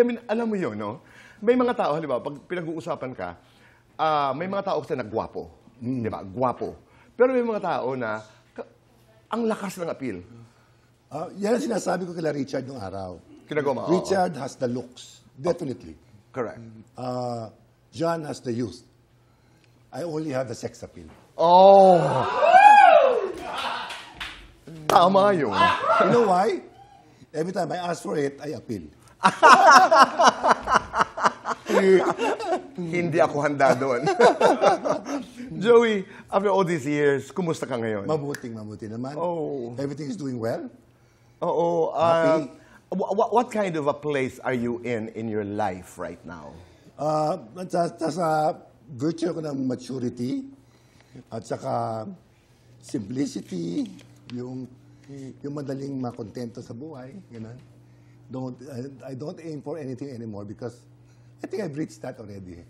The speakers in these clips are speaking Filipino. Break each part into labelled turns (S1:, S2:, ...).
S1: mean, alam mo yun, no? May mga tao, halimbawa, pag pinag-uusapan ka, may mga tao kasi na gwapo. Di ba? Gwapo. Pero may mga tao na ang lakas ng appeal.
S2: Yan ang sinasabi ko kila Richard nung araw.
S1: Kinagawa mo.
S2: Richard has the looks. Definitely.
S1: Correct.
S2: John has the youth. I only have the sex appeal.
S1: Oh! Tama yun.
S2: You know why? Every time I ask for it, I appeal.
S1: Hindi ako handa doon. Joey, after all these years, kumusta ka ngayon?
S2: Mabuti naman.
S1: Oh.
S2: Everything is doing well.
S1: Oo.
S2: Happy.
S1: What kind of a place are you in your life right now?
S2: Sa virtue ko ng maturity at saka simplicity, yung madaling makontento sa buhay, gano'n. I don't aim for anything anymore because I think I've reached that already.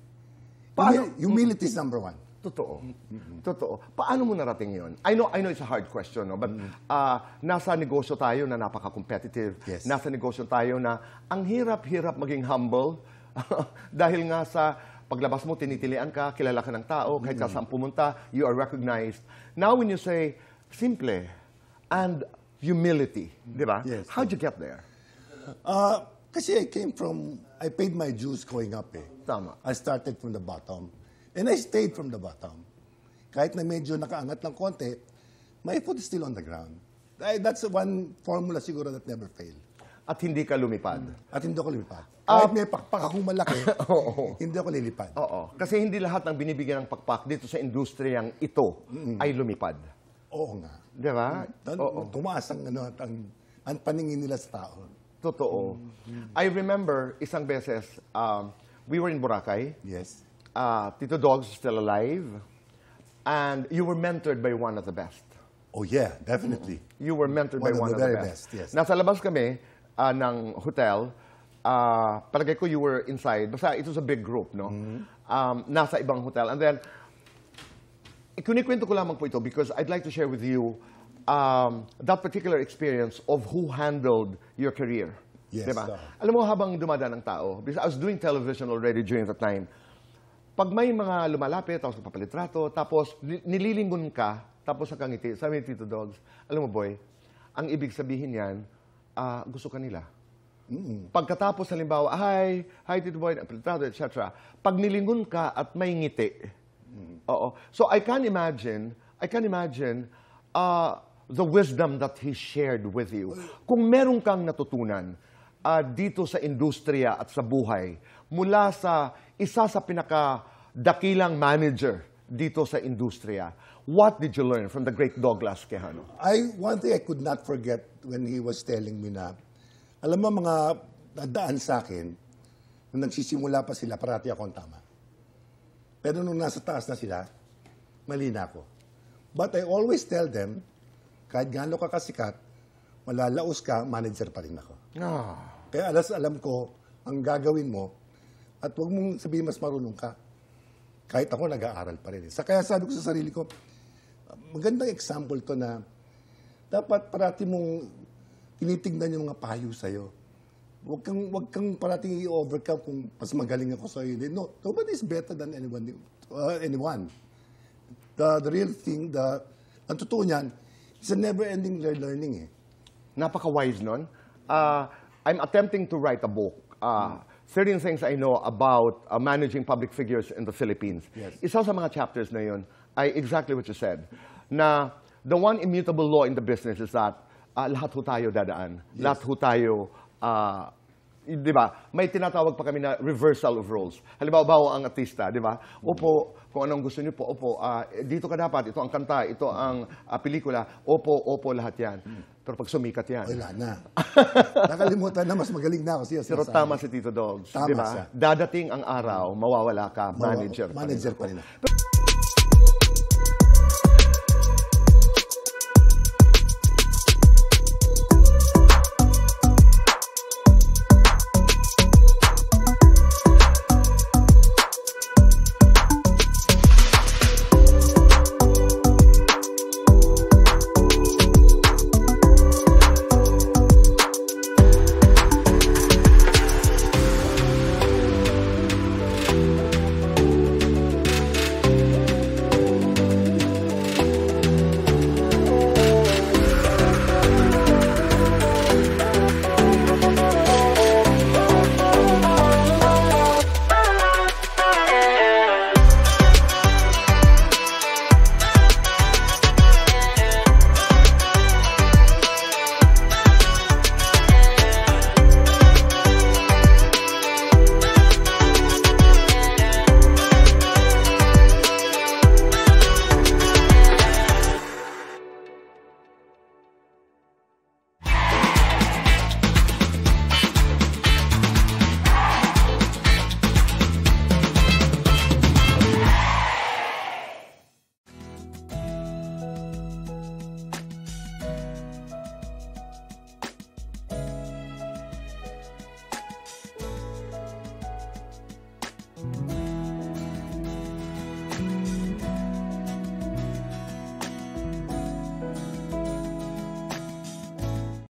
S2: Humility is number one.
S1: Totoo. Totoo. Paano mo narating yun? I know it's a hard question, no? But nasa negosyo tayo na napaka-competitive.
S2: Yes.
S1: Nasa negosyo tayo na ang hirap-hirap maging humble dahil nga sa paglabas mo, tinitilian ka, kilala ka ng tao, kahit saan pumunta, you are recognized. Now when you say simple and humility, di ba?
S2: Yes.
S1: How'd you get there?
S2: Kasi I paid my dues growing up eh.
S1: Tama.
S2: I started from the bottom. And I stayed from the bottom. Kahit na medyo nakaangat ng konti, my foot is still on the ground. That's one formula siguro that never failed.
S1: At hindi ka lumipad.
S2: At hindi ako lumipad. Kahit may pakpak akong malaki, hindi ako lilipad.
S1: Oo. Kasi hindi lahat ng binibigyan ng pakpak dito sa industriyang ito ay lumipad.
S2: Oo nga.
S1: Di ba? Oo.
S2: Tumaas ang paningin nila sa tao.
S1: Totoo. I remember isang beses, we were in Boracay.
S2: Yes.
S1: Tito Dog's still alive. And you were mentored by one of the best.
S2: Oh yeah, definitely.
S1: You were mentored by one of the
S2: very
S1: best.
S2: Yes.
S1: Nasa labas kami ng hotel. Palagay ko you were inside. Basta it was a big group, no? Nasa ibang hotel. And then, kunikwento ko lamang po ito because I'd like to share with you that particular experience of who handled your career.
S2: Yes.
S1: Diba? Alam mo, habang dumadaan ng tao, because I was doing television already during that time, pag may mga lumalapit, tapos kapalitrato, tapos nililingon ka, tapos nakangiti, sabi ni Tito Dogs, alam mo boy, ang ibig sabihin yan, gusto ka nila. Pagkatapos, halimbawa, hi Tito Boy, kapalitrato, etc. Pag nilingon ka at may ngiti, oo. So I can imagine the wisdom that he shared with you. Kung meron kang natutunan dito sa industriya at sa buhay, mula sa isa sa pinakadakilang manager dito sa industriya, what did you learn from the great Douglas Quijano?
S2: One thing I could not forget when he was telling me na, alam mo mga nadaan sa akin, nung nagsisimula pa sila, parati ako ang tama. Pero nung nasa taas na sila, mali na ako. But I always tell them, kahit gaano ka kasikat, malalaos ka, manager pa rin ako. Kaya alam ko, ang gagawin mo, at huwag mong sabihin mas marunong ka. Kahit ako, nag-aaral pa rin. Kaya sabi ko sa sarili ko, magandang example to na dapat parati mong tinitignan yung mga payo sa'yo. Huwag kang parating i-overcome kung mas magaling ako sa'yo. No, nobody is better than anyone. The real thing, ang totoo niyan, it's a never-ending learning eh.
S1: Napaka-wise nun. I'm attempting to write a book. 13 things I know about managing public figures in the Philippines.
S2: Yes.
S1: Isa sa mga chapters na yun ay exactly what you said. Na the one immutable law in the business is that lahat ho tayo dadaan. Yes. Lahat ho tayo, di ba? May tinatawag pa kami na reversal of roles. Halimbawa, ang artista, di ba? Opo, kung anong gusto niyo po, opo, dito ka dapat, ito ang kanta, ito ang pelikula, opo, lahat yan. Pero pag sumikat yan.
S2: Wala na. Nakalimutan na, mas magaling na ako siya.
S1: Pero tama si Tito Dogs, di ba? Dadating ang araw, mawawala ka, manager
S2: pa rin.